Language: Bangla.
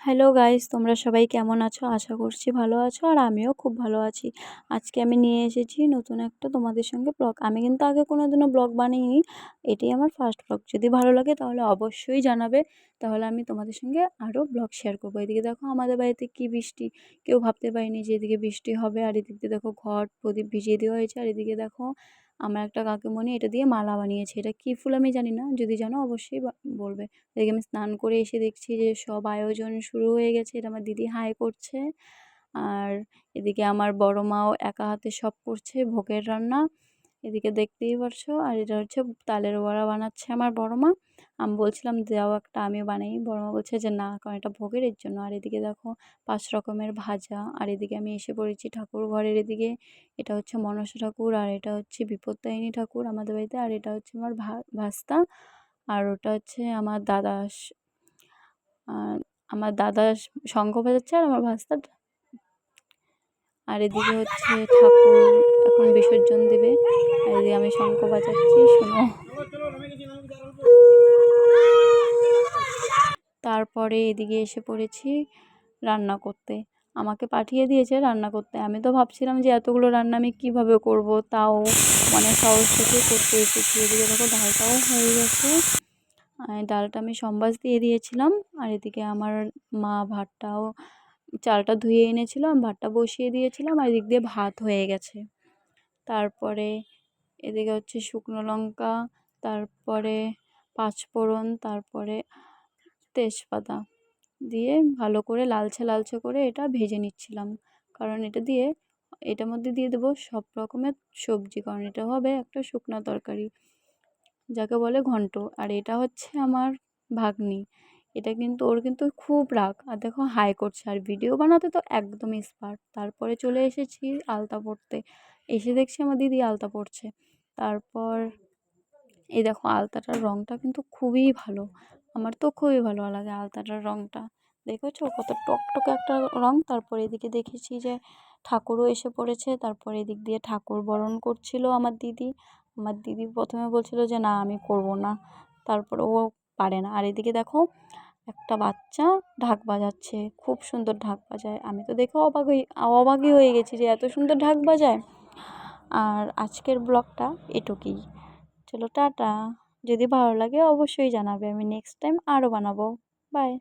হ্যালো গাইস, তোমরা সবাই কেমন আছো? আশা করছি ভালো আছো আর আমিও খুব ভালো আছি। আজকে আমি নিয়ে এসেছি নতুন একটা তোমাদের সঙ্গে ব্লগ। আমি কিন্তু আগে কোনোদিনও ব্লগ বানাইনি, এটাই আমার ফার্স্ট ব্লগ। যদি ভালো লাগে তাহলে অবশ্যই জানাবে, তাহলে আমি তোমাদের সঙ্গে আরও ব্লগ শেয়ার করবো। এদিকে দেখো আমাদের বাড়িতে কি বৃষ্টি, কেউ ভাবতে পারিনি যে এদিকে বৃষ্টি হবে। আর এদিক দিয়ে দেখো ঘট প্রদীপ ভিজিয়ে দেওয়া হয়েছে। আর এদিকে দেখো আমার একটা কাকিমণি এটা দিয়ে মালা বানিয়েছে। এটা কী ফুল আমি জানি না, যদি জানো অবশ্যই বলবে। এদিকে আমি স্নান করে এসে দেখছি যে সব আয়োজন শুরু হয়ে গেছে। এটা আমার দিদি হাই করছে। আর এদিকে আমার বড় মাও একা হাতে সব করছে ভোগের রান্না, এদিকে দেখতেই পারছো। আর এটা হচ্ছে তালের বড়া বানাচ্ছে আমার বড় মা। আমি বলছিলাম দাও একটা আমি বানাই, বড় মা বলছে যে না, কারণ এটা ভোগের এর জন্য। আর এদিকে দেখো 5 রকমের ভাজা। আর এদিকে আমি এসে পড়েছি ঠাকুর ঘরের এদিকে। এটা হচ্ছে মনসা ঠাকুর, আর এটা হচ্ছে বিপত্তারিণী ঠাকুর আমাদের বাড়িতে। আর এটা হচ্ছে আমার ভাস্তা, আর ওটা হচ্ছে আমার দাদা। আর আমার দাদা শঙ্খ বাজাচ্ছে, আর আমার ভাস্তা। আর এদিকে হচ্ছে ঠাকুর এখন বিসর্জন দেবে। আর এদিকে আমি শঙ্খ বাজাচ্ছি, শোনো। তারপরে এদিকে এসে পড়েছি রান্না করতে। আমাকে পাঠিয়ে দিয়েছে রান্না করতে। আমি তো ভাবছিলাম যে এতগুলো রান্না আমি কীভাবে করব, তাও মানে সাহস থেকে করতে এসেছি। এদিকে দেখো ডালটাও হয়ে গেছে। ডালটা আমি সম্বাস দিয়ে দিয়েছিলাম। আর এদিকে আমার মা ভাতটাও, চালটা ধুয়ে এনেছিল, আমি ভাতটা বসিয়ে দিয়েছিলাম। আর এদিক দিয়ে ভাত হয়ে গেছে। তারপরে এদিকে হচ্ছে শুকনো লঙ্কা, তারপরে পাঁচফোড়ন, তারপরে তেজপাতা দিয়ে ভালো করে লালচে লালচে করে এটা ভেজে নিচ্ছিলাম। কারণ এটার মধ্যে দিয়ে দেবো সব রকমের সবজি, কারণ এটা হবে একটা শুকনো তরকারি, যাকে বলে ঘন্ট। আর এটা হচ্ছে আমার ভাগ্নি। এটা কিন্তু ওর কিন্তু খুব রাগ, আর দেখো হাই করছে। আর ভিডিও বানাতে তো একদম এক্সপার্ট। তারপরে চলে এসেছি আলতা পরতে। এসে দেখছি আমার দিদি আলতা পরছে। তারপর এই দেখো আলতাটার রঙটা কিন্তু খুবই ভালো, আমার তো খুবই ভালো লাগে আলতাটার রঙটা। দেখেছো কত টকটকে একটা রঙ। তারপর এদিকে দেখেছি যে ঠাকুরও এসে পড়েছে। তারপর এদিক দিয়ে ঠাকুর বরণ করছিল আমার দিদি। আমার দিদি প্রথমে বলছিল যে না আমি করব না, তারপর ও পারে না। আর এদিকে দেখো একটা বাচ্চা ঢাক বাজাচ্ছে, খুব সুন্দর ঢাক বাজায়। আমি তো দেখে অবাকই হয়ে গেছি যে এত সুন্দর ঢাক বাজায়। আর আজকের ব্লগটা এটুকুই। চলো টাটা। যদি ভালো লাগে অবশ্যই জানাবে, আমি নেক্সট টাইম আরও বানাবো। বাই।